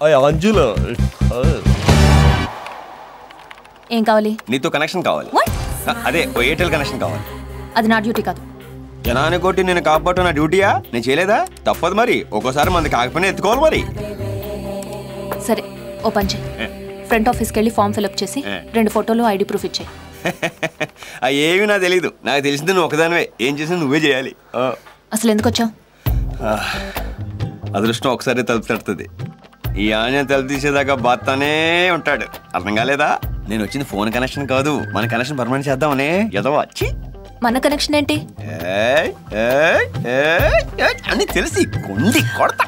అంజులో ఏం కావాలి? నీతో కనెక్షన్ కావాలి. అదే ఎయిర్టెల్ కనెక్షన్ కావాలి. అది నా డ్యూటీ కాదు. జనాన్ని కొట్టి నేను కాపాడు నా డ్యూటీయా? నేను చేయలేదా? తప్పదు మరి. ఒక్కోసారి మంది కాకపోయినా ఎత్తుకోవాలి మరి. సరే ఓ పని చేయి, ఫ్రంట్ ఆఫీస్కి వెళ్ళి ఫామ్ ఫిల్అప్ చేసి 2 ఫోటోలు ఐడి ప్రూఫ్ ఇచ్చాయి. ఏమి నాకు తెలీదు. నాకు తెలిసింది నువ్వు ఒకదానివే. ఏం చేసింది నువ్వే చేయాలి. అసలు ఎందుకు వచ్చావు? అదృష్టం ఒకసారి తలుపు తడుతుంది. ఈ ఆంజనేయ తలుపు తీసేదాకా బాత్తానే ఉంటాడు. అర్థం కాలేదా? నేను వచ్చింది ఫోన్ కనెక్షన్ కాదు, మన కనెక్షన్ పర్మనెంట్ చేద్దామనే. ఏదో వచ్చి మన కనెక్షన్ ఏంటి అని తెలిసి కొండి కొడతా.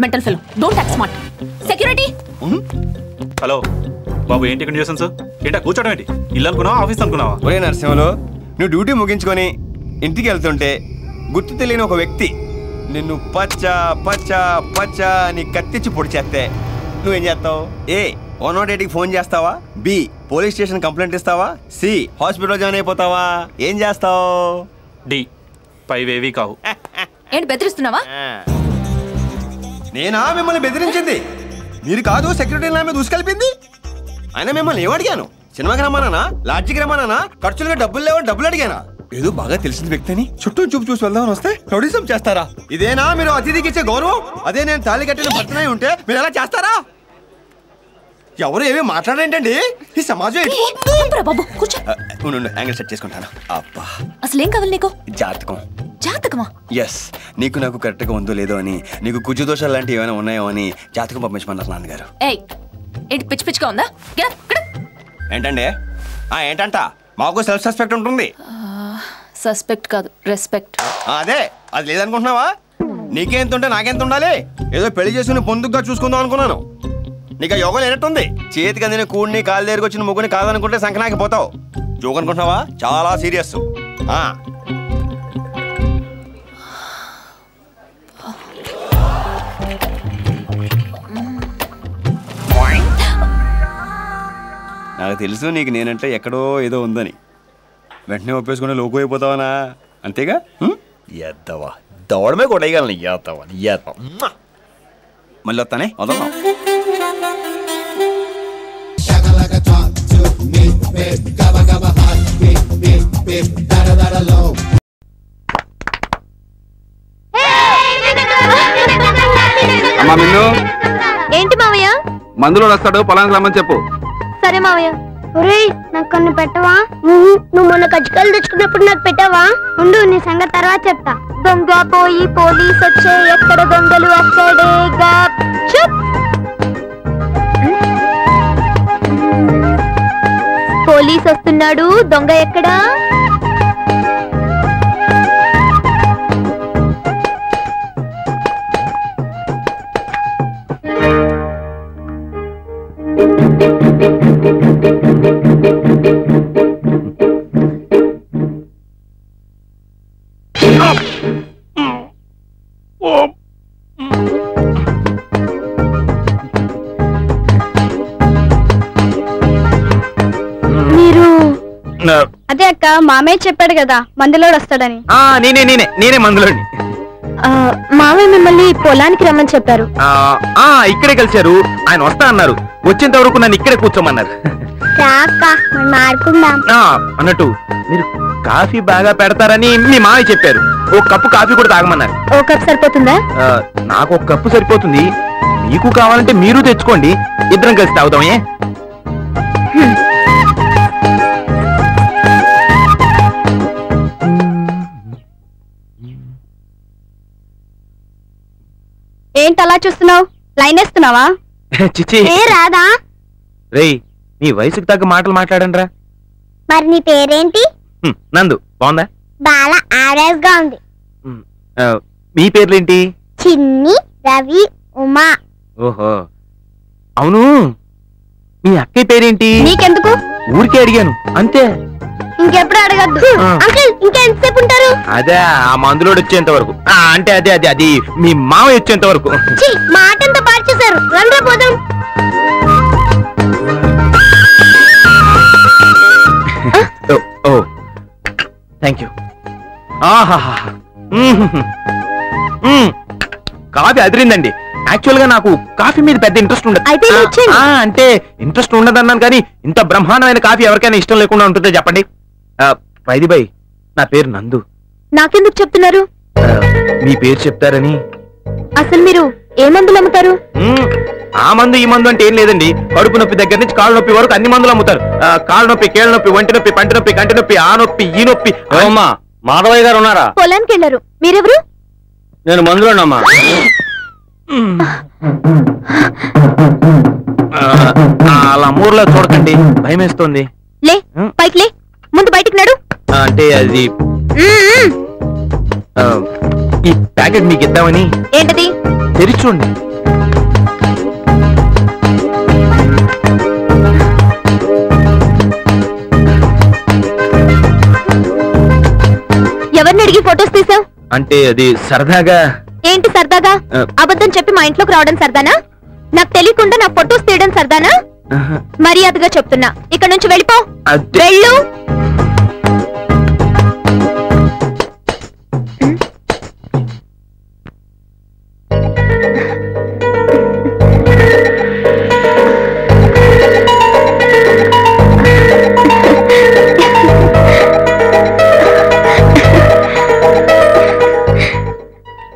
Mental fellow, don't act smart. Security. Hello బాబు, ఏంటి ఇక్కడ న్యూసెన్స్? ఏంటా కూర్చోడం ఏంటి? ఇల్లు అనుకున్నావా, ఆఫీస్ అనుకున్నావా? ఒరే నరసింహలో, నువ్వు డ్యూటీ ముగించుకొని ఇంటికి వెళ్తుంటే గుర్తు తెలియని ఒక వ్యక్తి నిన్ను పచ్చా పచ్చా పచ్చా అని కత్తిచ్చి పొడి చేస్తే నువ్వేం చేస్తావు? ఏ 108కి ఫోన్ చేస్తావా? బి పోలీస్ స్టేషన్ కంప్లైంట్ ఇస్తావా? సి హాస్పిటల్ జాయిన్ అయిపోతావా? ఏం చేస్తావు? డి పైవేవి కావు. ఏంటి బెదిరిస్తున్నావా? నేనా మిమ్మల్ని బెదిరించింది? మీరు కాదు సెక్యూరిటీ నా మీద దూసుకెళ్ళింది. అయినా మిమ్మల్ని ఏమడిగాను? సినిమాకి రమ్మన్నానా? లాడ్జికి రమ్మన్నానా? ఖర్చులుగా డబ్బులు లేవని డబ్బులు అడిగానా? ఏదో బాగా తెలిసిన వ్యక్తిని చుట్టూ చూపు చూసి వెళ్దామని వస్తే ప్రొడ్యూసం చేస్తారా? ఇదేనా మీరు అతిథికి ఇచ్చే గౌరవం? అదే నేను తాళి కట్టిన భర్తనై ఉంటే మీరు ఎలా చేస్తారా? ఎవరు ఏమీ మాట్లాడేంటండి? ఈ సమాజం యాంగిల్ సెట్ చేసుకుంటాను. అబ్బా, అసలు ఏం కావాలి నీకు? జాతకం. జాతకమా? ఎస్, నీకు నాకు కరెక్ట్ గా ఉందో లేదో అని, నీకు కుజు దోషాలు లాంటివి ఏమైనా ఉన్నాయో అని జాతకం పంపించమన్నారు నాన్నగారు. ఏంటి పిచ్చి పిచ్చిగా ఉందా? ఏంటండి? ఏంటంట? మాకు సెల్ఫ్ సస్పెక్ట్ ఉంటుంది. సస్పెక్ట్ కాదు, రెస్పెక్ట్. అదే, అది లేదనుకుంటున్నావా? నీకెంత ఉంటే నాకెంత ఉండాలి? ఏదో పెళ్లి చేసుకుని పొందుగా చూసుకుందాం అనుకున్నాను. నీకు యోగం లేనట్టుంది. చేతికి అందిన కూడిని కాలు దగ్గరకు వచ్చిన ముగ్గుని కాదనుకుంటే సంకనాకి పోతావు. జోక్ అనుకుంటున్నావా? చాలా సీరియస్. నాకు తెలుసు నీకు నేనంటే ఎక్కడో ఏదో ఉందని. వెంటనే ఒప్పేసుకుంటే లోకు అయిపోతావనా? అంతేగా? ఎద్దవా దవడమే కొట్టగలను. ఎద్దవా ఎద్దవా. మళ్ళీ వస్తానే వదలం. అమ్మా మిన్ను, ఏంటి మావయ్య? మందులో వస్తాడు, పొలానికి రమ్మని చెప్పు. సరే మావయ్య. ఒరేయ్, నాకు కొన్ని పెట్టవా? నువ్వు మొన్న కజ్జికాయలు తెచ్చుకున్నప్పుడు నాకు పెట్టావా? ఉండు, నీ సంగతి తర్వాత చెప్తా. దొంగ పోయి పోలీస్ వచ్చే, ఎక్కడ దొంగలు అక్కడేగా. పోలీస్ వస్తున్నాడు, దొంగ ఎక్కడా? అదే అక్క, మామయ్య చెప్పాడు కదా మందులోడు వస్తాడని. నేనే మందులోని. మామయ్య మిమ్మల్ని పొలానికి రమ్మని చెప్పారు. ఇక్కడే కలిశారు. ఆయన వస్తా అన్నారు. వచ్చేంత వరకు నన్ను ఇక్కడే కూర్చోమన్నారు. అన్నట్టు మీరు కాఫీ బాగా పెడతారని మీ మామయ్య చెప్పారు. ఒక కప్పు కాఫీ కూడా తాగమన్నారు. ఓ కప్ సరిపోతుందా? నాకు ఒక కప్పు సరిపోతుంది. మీకు కావాలంటే మీరు తెచ్చుకోండి, ఇద్దరం కలిసి తాగుతామే. ఏంటి అలా చూస్తున్నావు? లైన్ వేస్తున్నావా? చిచి రాదా? రేయ్, నీ వయసుకు తగ్గ మాటలు మాట్లాడండి రా. మరి నీ పేరేంటి? నందు. బాగుందా? బాలా యావరేజ్ గా ఉంది. మీ పేర్లేంటి? చిన్ని, రవి, ఉమా. ఓహో, అవును. మీ అక్కయ్య పేరేంటి? నీకెందుకు? ఊరికే అడిగాను అంతే. ఇంకెప్పుడు అడగద్దు. అంకుల్, ఇంకా ఎంతసేపు ఉంటారు? అదే, ఆ మందులోడు వచ్చేంత వరకు. అంటే అదే అదే అది మీ మామయ్య వచ్చేంత వరకు. మాట ఎంత బాగా చేశారు. రండి పోదాం. ఓ థ్యాంక్ యూ. కాఫీ అదిరిందండి. యాక్చువల్ గా నాకు కాఫీ మీద పెద్ద ఇంట్రెస్ట్ ఉండదు. అయితే ఇచ్చేయండి. అంటే ఇంట్రెస్ట్ ఉండదన్నాను కానీ ఇంత బ్రహ్మాండమైన కాఫీ ఎవరికైనా ఇష్టం లేకుండా ఉంటుందో చెప్పండి. వైది బై, నా పేరు నందు. నాకెందుకు చెప్తున్నారు? మీ పేరు చెప్తారని. అసలు మీరు ఏ మందులు అమ్ముతారు? ఆ మందు ఈ మందు అంటే ఏం లేదండి. కడుపు నొప్పి దగ్గర నుంచి కాళ్ళ నొప్పి వరకు అన్ని మందులు అమ్ముతారు. కాళ్ళ నొప్పి, కేళ్ళ నొప్పి, ఒంటి నొప్పి, పంటి నొప్పి, కంటి నొప్పి, ఆ నొప్పి, ఈ నొప్పి. అమ్మా, మాధవయ్య గారు ఉన్నారా? పొలానికి వెళ్ళారు. మీరెవరు? నేను మందులోనమ్మా. అలా మూర్లో చూడకండి, భయం వేస్తుంది. లే, పైకి లే, ముందు బయటికి నడు. అంటే అది ఈ ప్యాకెట్ మీకు ఇద్దామని. ఏంటది? తెరిచి చూడండి. ఎవరిని అడిగి ఫొటోస్ తీసావు? అంటే అది సరదాగా. ఏంటి సరదాగా? అబద్ధం చెప్పి మా ఇంట్లోకి రావడం సరదానా? నాకు తెలియకుండా నా ఫొటోస్ తీయడం సరదానా? మర్యాదగా చెప్తున్నా, ఇక్కడ నుంచి వెళ్ళిపో. వెళ్ళు.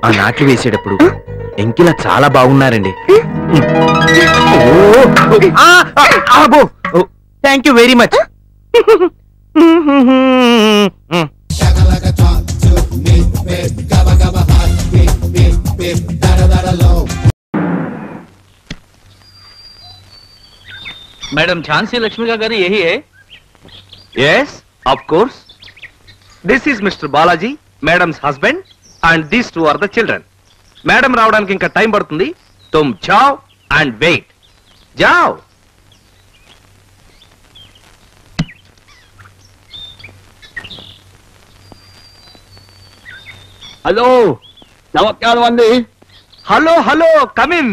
ఆ నాట్లు వేసేటప్పుడు ఎంకిలా చాలా బాగున్నారండి. Thank you very much. Madam Jhansi Lakshmi का घर यही है? Yes, of course. This is Mr. Balaji, madam's husband, and these two are the children. Madam రావడానికి ఇంకా టైం పడుతుంది. तुम जाओ and wait. जाओ. హలో, నమస్కారం అండి. Hello hello, come in.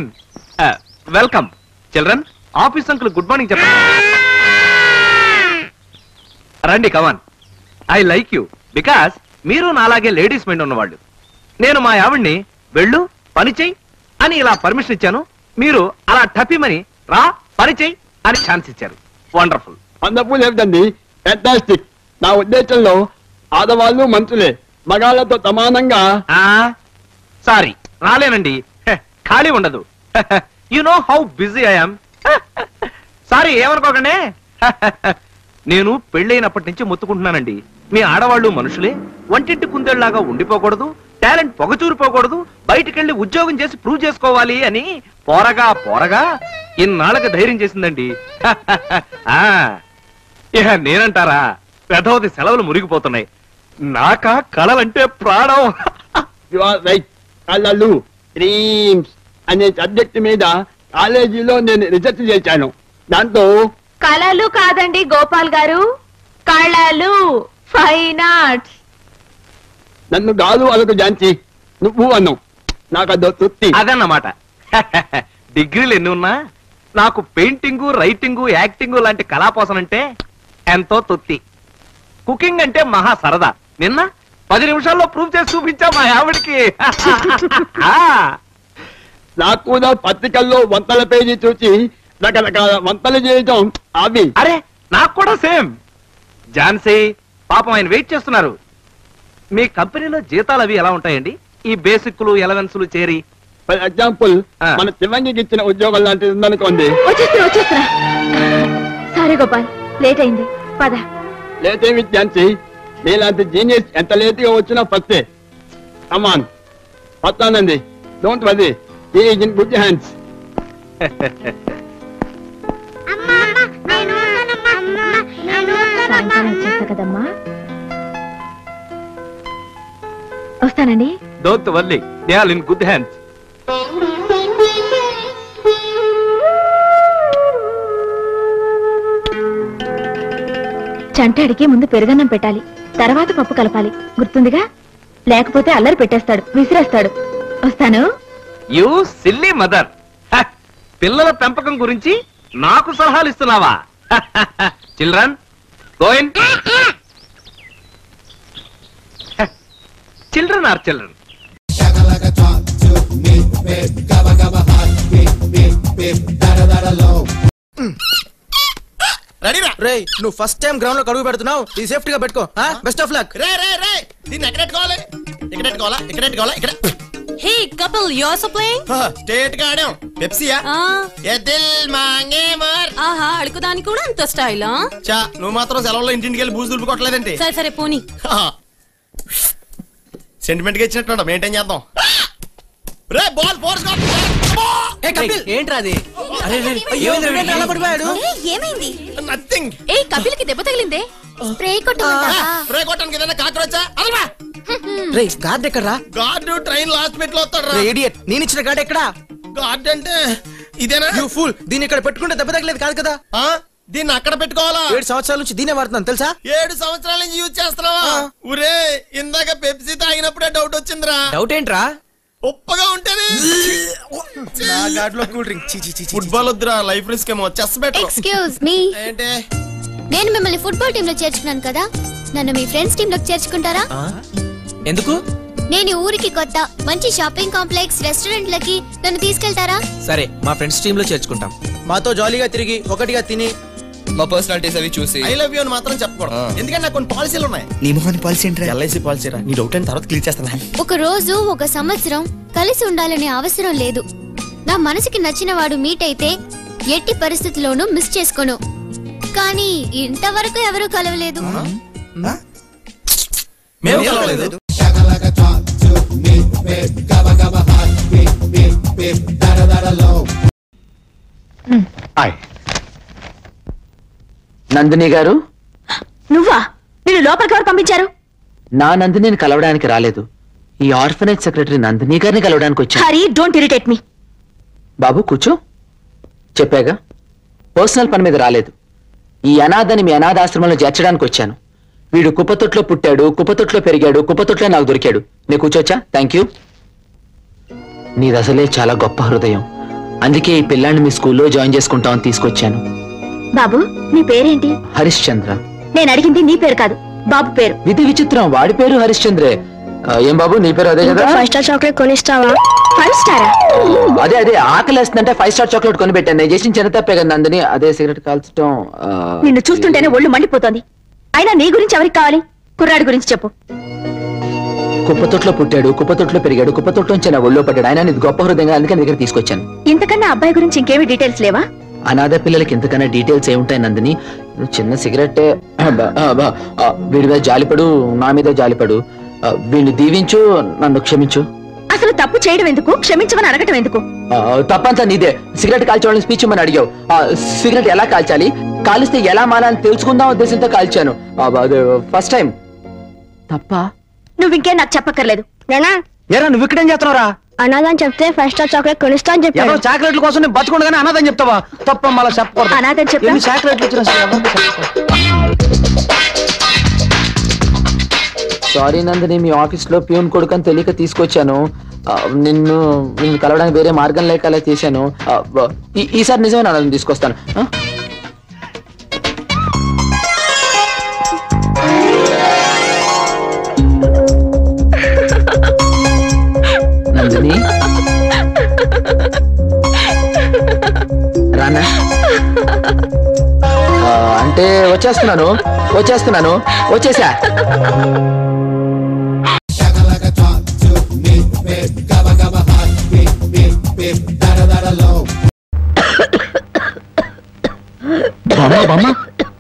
Welcome children. Office uncle good morning చెప్పండి. రండి, కమాన్. ఐ లైక్ యూ బికాస్ మీరు నాలాగే లేడీస్ మైండ్ ఉన్నవాళ్ళు. నేను మా ఆవిడ్ని వెళ్ళు పని చెయ్యి అని ఇలా పర్మిషన్ ఇచ్చాను. మీరు అలా టపిమని రా పని చెయ్యి అని ఛాన్స్ ఇచ్చారు. వండర్ఫుల్. వండర్ఫుల్ ఏమిటండి, ఫ్యాంటాస్టిక్. నా ఉద్దేశంలో ఆడవాళ్ళు మంచులే, మగాళ్ళతో సమానంగా. సారీ, రాలేనండి. ఖాళీ ఉండదు. You know how busy I'm. Sorry, ఏమనుకోకండి. నేను పెళ్ళైనప్పటి నుంచి మొత్తుకుంటున్నానండి, మీ ఆడవాళ్ళు మనుషులే, వంటింటి కుందేళ్లాగా ఉండిపోకూడదు, టాలెంట్ పొగచూరిపోకూడదు, బయటికెళ్ళి ఉద్యోగం చేసి ప్రూవ్ చేసుకోవాలి అని పోరగా పోరగా ఇన్నాళ్ళకి ధైర్యం చేసిందండి. ఇక నేనంటారా, పెదవది సెలవులు మురిగిపోతున్నాయి. నాకా కళలంటే ప్రాణం. You are right. కళలు, డ్రీమ్స్ అనే సబ్జెక్ట్ మీద కాలేజీలో నేను రీసెర్చ్ చేశాను. దాంతో కళలు కాదండి గోపాల్ గారు, కళలు, ఫైన్ ఆర్ట్స్. నన్ను గాలు అలకు జాంచి నువ్వు అన్నావు, నాకు అదో తృప్తి. అదన్నమాట. డిగ్రీలు ఎన్ని ఉన్నా నాకు పెయింటింగు, రైటింగు, యాక్టింగు లాంటి కళాపోసనంటే ఎంతో తృప్తి. కుకింగ్ అంటే మహా సరదా. నిన్న 10 నిమిషాల్లో ప్రూవ్ చేసి చూపించా మా ఆవిడికి. నాకు కూడా పత్రికల్లో వంటల పేజీ చూసి రకరకాల వంటలు చేయటం అవి. అరే, నాకు కూడా సేమ్. ఝాన్సీ పాపం ఆయన వెయిట్ చేస్తున్నారు. మీ కంపెనీలో జీతాలు అవి ఎలా ఉంటాయండి? ఈ బేసిక్లు, ఎలవెన్స్లు చేరి. ఫర్ ఎగ్జాంపుల్, మన శివంగికి ఇచ్చిన ఉద్యోగం లాంటిది ఉందనుకోండి. వచ్చేస్తున్నా. సారీ గోపాల్, లేట్ అయింది, పద. లేట్ ఏమి ఝాన్సీ, నీలాంటి జీనియస్ ఎంత లేట్ గా వచ్చినా ఫస్టే. కమాన్, వస్తానండి. Don't worry, he is in good hands. సాయంకాలం వచ్చేస్తా కదమ్మా. వస్తానండి. Don't worry, they are in good hands. చంటాడికి ముందు పెరుగన్నం పెట్టాలి, తర్వాత పప్పు కలపాలి, గుర్తుందిగా? లేకపోతే అల్లరి పెట్టేస్తాడు, విసిరేస్తాడు. వస్తాను. You silly mother. పిల్లల పెంపకం గురించి నాకు సలహాలు ఇస్తున్నావా? Children go in. Children are children. Ready రా. రే నువ్వు ఫస్ట్ టైం గ్రౌండ్ లో కడుగు పెడుతున్నావు, ఇది సేఫ్టీగా పెట్టుకో. Best of luck. రే రే రే దీన్ని ఎక్కడ పెట్టుకోవాలి? ఇక్కడ పెట్టుకోవాలా? ఇక్కడ పెట్టుకోవాలా? ఇక్కడ. Hey couple, you also playing? State గా ఆడాం. పెప్సీయా? ఏ దిల్ మాంగే మర్. ఆహా, అడుగుదానికి కూడా అంత స్టైలా? చా, నువ్వు మాత్రం సెలవుల్లో ఇంటింటికి వెళ్ళి బూజు దులుపుకోవట్లేదంటే. సరే సరే పోనీ. సెంటిమెంట్ గా ఇచ్చినట్టు మెయింటైన్ చేద్దాం. రే బాల్ ఫోర్స్ గా. ఏ కపిల్ ఏంట్రా అది? అరే రే అలా పడిపోయాడు. ఏమైంది? నథింగ్. ఏ కపిల్ కి దెబ్బ తగిలిందే. స్ప్రే కొట్టమంటావా? స్ప్రే కొట్టడానికి ఏదైనా కాకరొచ్చా? అదరా. రే గార్డ్ ఎక్కడ్రా? గార్డ్ ట్రైన్ లాస్ట్ మినిట్ లో వస్తాడు రా. రే ఇడియట్, నేను ఇచ్చిన గార్డ్ ఎక్కడా? గార్డ్ అంటే ఇదేనా? యు ఫూల్, దీన్ని ఇక్కడ పెట్టుకుంటే దెబ్బ తగలేదు కాదు కదా. దీన్ని అక్కడ పెట్టుకోవాలా? 7 సంవత్సరాల నుంచి దీనే వాడుతున్నాను తెలుసా? 7 సంవత్సరాల నుంచి యూజ్ చేస్తున్నావా? ఒరే ఇందాక పెప్సీ తాగినప్పుడే డౌట్ వచ్చిందిరా. డౌట్ ఏంట్రా? ఉప్పగా ఉంటేనే. నా గార్డ్ లో కూల్ డ్రింక్. ఫుట్బాల్ వద్దురా, లైఫ్ రిస్క్ ఏమో. Chess better. Excuse me. ఏంటి? నేను మిమ్మల్ని ఫుట్బాల్ టీమ్ లో చేర్చుకున్నాను కదా, నన్ను మీ ఫ్రెండ్స్ టీమ్ లోకి చేర్చుకుంటారా? ఎందుకు? నేను ఊరికి కొత్త. మంచి షాపింగ్ కాంప్లెక్స్, రెస్టారెంట్లకి నన్ను తీసుకెళ్తారా? సరే, మా ఫ్రెండ్స్ టీమ్ లో చేర్చుకుంటాం. మాతో జాలీగా తిరిగి ఒకటిగా తిని మా పర్సనాలిటీస్ అవి చూసి ఐ లవ్ యూ అని మాత్రం చెప్పకూడదు. ఎందుకంటే నాకు కొన్ని పాలసీలు ఉన్నాయి. నీ మొహాన్ని పాలసీ ఏంట్రా? ఎల్ఐసి పాలసీరా. నీ డౌట్ అయిన తర్వాత క్లియర్ చేస్తాను. ఒక రోజు, ఒక సంవత్సరం కలిసి ఉండాలనే అవసరం లేదు. నా మనసుకి నచ్చిన వాడు మీట్ అయితే ఎట్టి పరిస్థితుల్లోనూ మిస్ చేసుకోను. కానీ ఇంతవరకు ఎవరూ కలవలేదు. నందిని గారు, నువ్వా? నిన్ను లోపలికి ఎవరు పంపించారు? నా నందినిని కలవడానికి రాలేదు. ఈ ఆర్ఫనేజ్ సెక్రటరీ నందిని గారిని కలవడానికి వచ్చాను. Hari, don't irritate me. బాబు కూర్చో. చెప్పాగా, పర్సనల్ పని మీద రాలేదు. ఈ అనాథని మీ అనాథాశ్రమంలో చేర్చడానికి వచ్చాను. వీడు కుప్పతొట్లో పుట్టాడు, కుప్పతొట్లో పెరిగాడు, కుప్పతొట్లో నాకు దొరికాడు. నేను కూర్చోచ్చా? Thank you. నీది అసలే చాలా గొప్ప హృదయం. అందుకే ఈ పిల్లాన్ని మీ స్కూల్లో జాయిన్ చేసుకుంటామని తీసుకొచ్చాను. బాబు, నీ పేరేంటి? హరిశ్చంద్ర. నేను అడిగింది నీ పేరు కాదు, బాబు పేరు. విధి విచిత్రం, వాడి పేరు హరిశ్చంద్రే. ఏం బాబు, నీ పేరు అదే కదా? 5 స్టార్ చాక్లెట్ కొనిస్తావా? 5 స్టారా? అదే అదే, ఆకలేస్తుందంటే 5 స్టార్ చాక్లెట్ కొని పెట్టాను. నేను చేసిన చిన్న తప్పే కదా నందిని. అదే సిగరెట్ కాల్చడం. నిన్ను చూస్తుంటేనే ఒళ్ళు మండిపోతోంది. అయినా నీ గురించి ఎవరికి కావాలి? కుర్రాడి గురించి చెప్పు. కుప్పతొట్లో పుట్టాడు, కుప్పతొట్లో పెరిగాడు, కుప్పతొట్లోంచి నా ఒళ్ళో పడ్డాడు. ఆయన ఇది గొప్ప హృదయంగా, అందుకని దగ్గర తీసుకొచ్చాను. ఇంతకన్నా అబ్బాయి గురించి ఇంకేమి డీటెయిల్స్ లేవా? అనాథ పిల్లలకి ఇంతకన్నా డీటెయిల్స్ ఏముంటాయి నందిని? చిన్న సిగరెట్టే. వీడి మీద జాలిపడు, నా మీద జాలిపడు. వీడిని దీవించు, నన్ను క్షమించు. అసలు తప్పు చేయడం ఎందుకు, క్షమించమని అడగటం ఎందుకు? తప్పంతా నీదే. సిగరెట్ కాల్చేవాళ్ళని స్పీచ్ ఇమ్మని అడిగావు. సిగరెట్ ఎలా కాల్చాలి, కాలిస్తే ఎలా మాలని తెలుసుకుందాం ఉద్దేశంతో కాల్చాను. First time. తప్ప? నువ్వు ఇంకేం నాకు చెప్పక్కర్లేదు. ఏరా, నువ్వు ఇక్కడేం చేస్తున్నావురా? అనాథని చెప్తే 5 స్టార్ చాక్లెట్ కొనిస్తా అని చెప్పాను. చాక్లెట్ల కోసం నేను బతుకుండగానే అనాథని చెప్తావా? తప్ప మళ్ళీ చెప్పకూడదు. అనాథని చెప్తా. చాక్లెట్లు వచ్చిన సారీ నందిని, మీ ఆఫీస్ లో ప్యూన్ కొడుకని తెలియక తీసుకొచ్చాను. నిన్ను కలవడానికి వేరే మార్గం లేక అలా చేశాను. ఈసారి నిజమే నన్ను తీసుకొస్తాను. నందిని రానా? అంటే వచ్చేసా.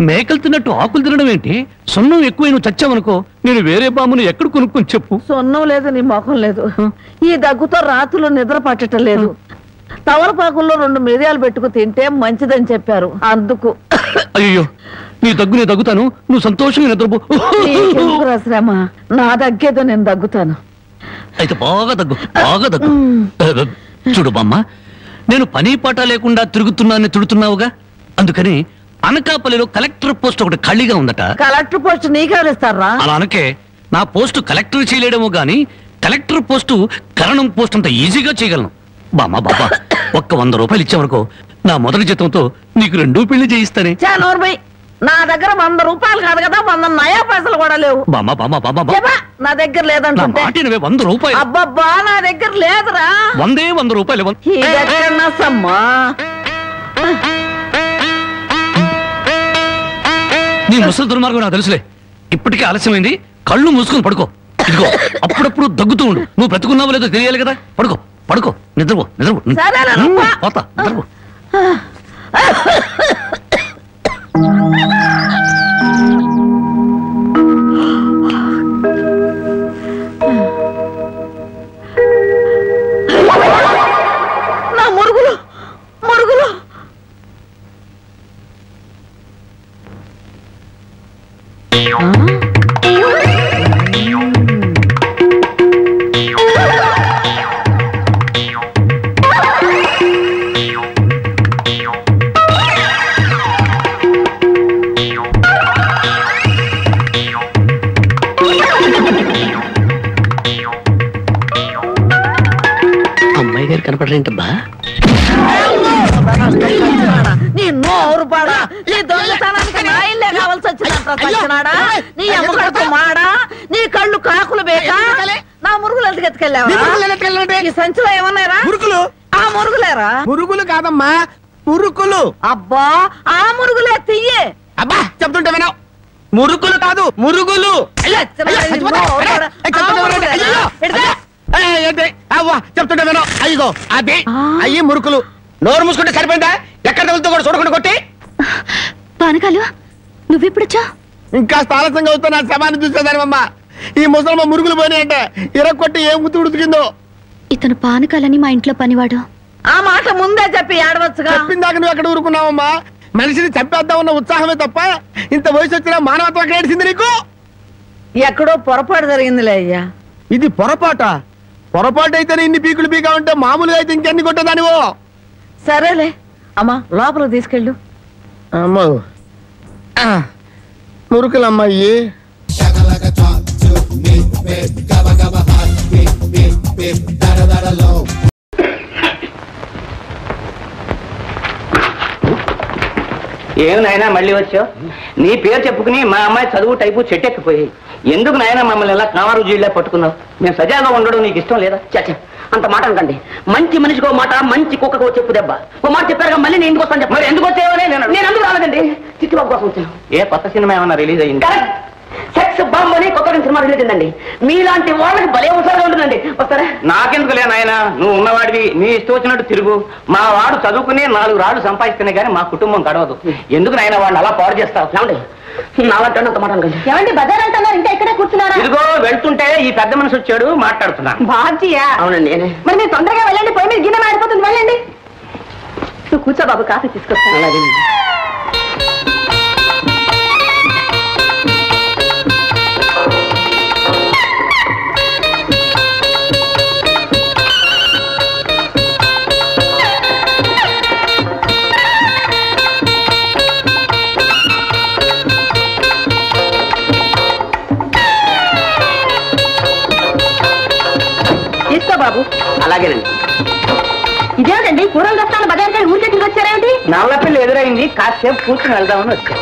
మేకలు తిన్నట్టు ఆకులు తినడం ఏంటి? సొన్నం ఎక్కువ నువ్వు చచ్చావనుకో, నేను వేరే బామును ఎక్కడ కొనుక్కొని చెప్పు. సొన్నం లేదు, నీ ముఖం లేదు. ఈ దగ్గుతో రాత్రులు నిద్ర పట్టడం లేదు. తవలపాకుల్లో 2 మిరియాలు పెట్టుకు తింటే మంచిదని చెప్పారు, అందుకు. అయ్యో, నీ దగ్గు నేను దగ్గుతాను, నువ్వు సంతోషంగా నిద్రపో. శ్రమ, నా దగ్గేదో నేను దగ్గుతాను. అయితే బాగా దగ్గు. చూడు బామ్మ, నేను పని పాట లేకుండా తిడుతున్నావుగా, అందుకని అనకాపల్లిలో కలెక్టర్ పోస్ట్ ఒకటి ఖాళీగా ఉందట. కలెక్టర్ పోస్ట్ నీకెవరిస్తారా? అలా అనకే, నా పోస్టు కలెక్టర్ చేయలేడేమో గాని కలెక్టర్ పోస్టు కరణం పోస్ట్ అంత ఈజీగా చేయగలను. బామ్మ ఒక్క 100 రూపాయలు ఇచ్చావనుకో, నా మొదటి జీతంతో నీకు 2 పెళ్లి చేయిస్తానే. నా దగ్గర 100 రూపాయలు కాదు కదా, 100 నయా పైసలు కూడా లేవు. బామ్మ నా దగ్గర లేదంటే 100 రూపాయలు. అబ్బబ్బా, నా దగ్గర లేదురా. 100 రూపాయలు. నీ ముసలి దుర్మార్గం నాకు తెలుసులే. ఇప్పటికే ఆలస్యమైంది, కళ్ళు మూసుకొని పడుకో. ఇదిగో అప్పుడప్పుడు దగ్గుతూ ఉండు. నువ్వు బ్రతుకున్నావో లేదో తెలియాలి కదా. పడుకో పడుకో, నిద్రపో నిద్రపో. పోతా నిద్రపో. నా మురుగులు మురుగులు. అమ్మాయి గారు కనపడరేంటబ్బా? నీ నోరు పాడా, నీ దొంగతనానికి నా ఇల్లే కావాల్సి వచ్చినాడా? నీ అమ్మకడుపు మాడా, నీ కళ్ళు కాకులు బేకా. నా మురుగులు ఎందుకు ఎత్తుకెళ్ళావా? ఈ సంచిలో ఏమన్నారా? మురుకులు. ఆ మురుగులేరా? మురుగులు కాదమ్మా, మురుకులు. అబ్బా ఆ మురుగులే తియ్యే. అబ్బా చెప్తుంటే వినావు. మురుకులు కాదు, మురుగులు. చెప్తుంటే వినావు. అయ్యో అది అయ్యి మురుకులు. నోరు మూసుకుంటే సరిపోయిందా? ఎక్కడ తగులుతో కూడా చూడకుండా కొట్టి. పానకాలు నువ్వెప్పుడొచ్చా? ఇంకా ఆలస్యంగా అవుతా నా శవాన్ని చూసేదానివమ్మా. ఈ ముసలమ్మ మురుగులు పోయినాయంటే ఇరక్కొట్టి ఏం గుర్తు ఉడుకుతుందో. ఇతను పానకాలని మా ఇంట్లో పనివాడు. ఆ మాట ముందే చెప్పి ఆడవచ్చుగా. చెప్పిందాక నువ్వు ఎక్కడ ఊరుకున్నావమ్మా? మనిషిని చంపేద్దాం ఉన్న ఉత్సాహమే తప్ప ఇంత వయసు వచ్చినా మానవత్వం ఎక్కడ ఏడిసింది నీకు? ఎక్కడో పొరపాటు జరిగిందిలే అయ్యా. ఇది పొరపాట? పొరపాటు అయితేనే ఇన్ని పీకులు పీకా ఉంటే మామూలుగా అయితే ఇంకెన్ని కొట్టేదానివో. సరేలే అమ్మా, లోపల తీసుకెళ్ళు. అమ్మో మురుకులమ్మాయి. ఏం నాయనా మళ్ళీ వచ్చావు? నీ పేరు చెప్పుకుని మా అమ్మాయి చదువు టైపు చెట్టెక్కిపోయి ఎందుకు నాయన మమ్మల్ని ఎలా కామారు జీళ్ళే పట్టుకున్నావు? మేము సజాగా ఉండడం నీకు ఇష్టం లేదా? చచ్చ అంత మాట అనకండి. మంచి మనిషికో మాట, మంచి కుక్కకో చెప్పు దెబ్బ. ఓ మాట చెప్పారుగా మళ్ళీ నేను ఎందుకు వస్తాను చెప్ప. మరి ఎందుకు వచ్చావని నేను ఎందుకు రాలేదండి. చిట్టిబాబు కోసం వచ్చాను. ఏ కొత్త సినిమా ఏమన్నా రిలీజ్ అయ్యింది? సెక్స్ బాంబ్ అని కొత్త సినిమా రిలీజ్ అయిందండి. మీలాంటి వాళ్ళకి భలే అవసరంగా ఉంటుందండి. వస్తారా? నాకెందుకు లే నాయన, నువ్వు ఉన్నవాడివి, నీ ఇష్టం వచ్చినట్టు తిరుగు. మా వాడు చదువుకుని 4 రాళ్ళు సంపాదిస్తేనే కానీ మా కుటుంబం గడవదు. ఎందుకు నాయన వాడిని అలా పాడు చేస్తావు? ఏమండి నాలంటే అంత మాట అనుకోండి. ఏమండి బజార్ అంటున్నారు, ఇంకా ఇక్కడే కూర్చున్నారా? ఇదిగో వెళ్తుంటే ఈ పెద్ద మనిషి వచ్చాడు, మాట్లాడుతున్నా. బాధ్యా? అవునండి నేనే. మరి మీరు తొందరగా వెళ్ళండి, పోయి మీరు గిన్నె మాడిపోతుంది, వెళ్ళండి. నువ్వు కూర్చో బాబు, కాఫీ తీసుకొస్తాను. అలాగే. బాబు అలాగేనండి. ఇదేంటండి కూరలు తెస్తాను బజార్కి ఊరికే వచ్చారేంటి? నల్ల పిల్ల ఎదురైంది, కాసేపు కూర్చుని వెళ్దామని వచ్చాను.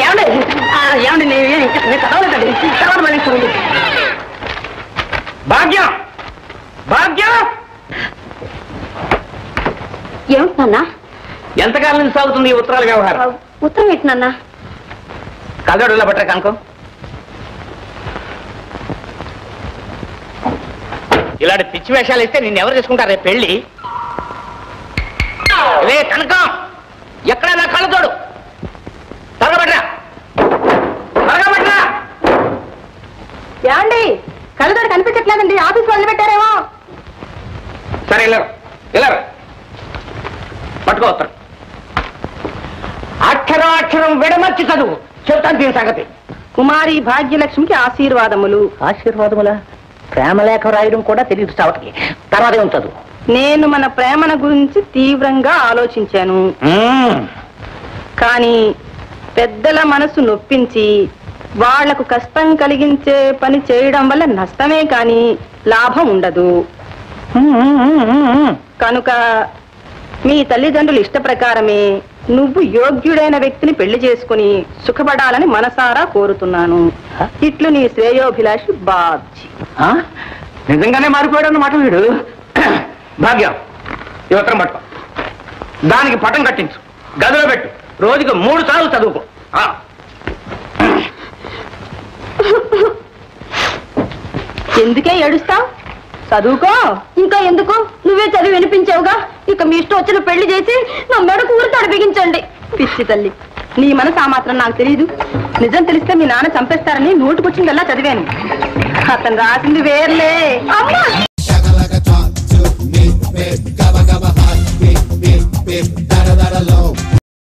ఏమండి ఏమండి నేను చదవలేదండి, తర్వాత మళ్ళీ చూడండి. భాగ్యం భాగ్యం ఏమిటన్నా? ఎంతకాలం నుంచి సాగుతుంది ఈ ఉత్తరాల వ్యవహారం? ఉత్తరం ఏంటన్నా? కలగడులో పట్టరా కనుకో. ఇలాంటి పిచ్చి వేషాలు ఇస్తే నిన్ను ఎవరు చేసుకుంటారు రేపు పెళ్ళి? లే కనకం, ఎక్కడైనా కళ్ళతోడు తరగబట్రా తరగబట్రా. ఏమండి కళ్ళతోడు కనిపించట్లేదండి, ఆఫీస్ వదిలిపెట్టారేమో. సరే వెళ్ళరు వెళ్ళరు, పట్టుకో ఉత్తరం. అక్షరం అక్షరం విడమర్చి చదువు, చెప్తాను దీని సంగతి. కుమారి భాగ్యలక్ష్మికి ఆశీర్వాదములు. ఆశీర్వాదములా? ప్రేమలేఖ రాయడం కూడా తెలియదు చావటికి. తర్వాత ఏం చదువు. నేను మన ప్రేమను గురించి తీవ్రంగా ఆలోచించాను, కానీ పెద్దల మనసు నొప్పించి వాళ్లకు కష్టం కలిగించే పని చేయడం వల్ల నష్టమే కాని లాభం ఉండదు. కనుక మీ తల్లిదండ్రులు ఇష్ట ప్రకారమే నువ్వు యోగ్యుడైన వ్యక్తిని పెళ్లి చేసుకుని సుఖపడాలని మనసారా కోరుతున్నాను. ఇట్లు నీ శ్రేయోభిలాషి బాబ్జీ. నిజంగానే మారిపోయాడు అన్నమాట వీడు. భాగ్యం ఈ ఉత్తరం పట్టుకో, దానికి పటం కట్టించు, గదిలో పెట్టు, రోజుకు 3 సార్లు చదువుకో. ఎందుకే ఏడుస్తావు? చదువుకో. ఇంకా ఎందుకు? నువ్వే చదివి వినిపించావుగా. ఇక మీ ఇష్టం వచ్చిన పెళ్లి చేసి నా మెడకు ఊరితాడు బిగించండి. పిచ్చి తల్లి, నీ మనసు ఆ మాత్రం నాకు తెలియదు. నిజం తెలిస్తే మీ నాన్న చంపేస్తారని నోటుకొచ్చిందల్లా చదివాను. అతను రాసింది వేర్లే. అమ్మా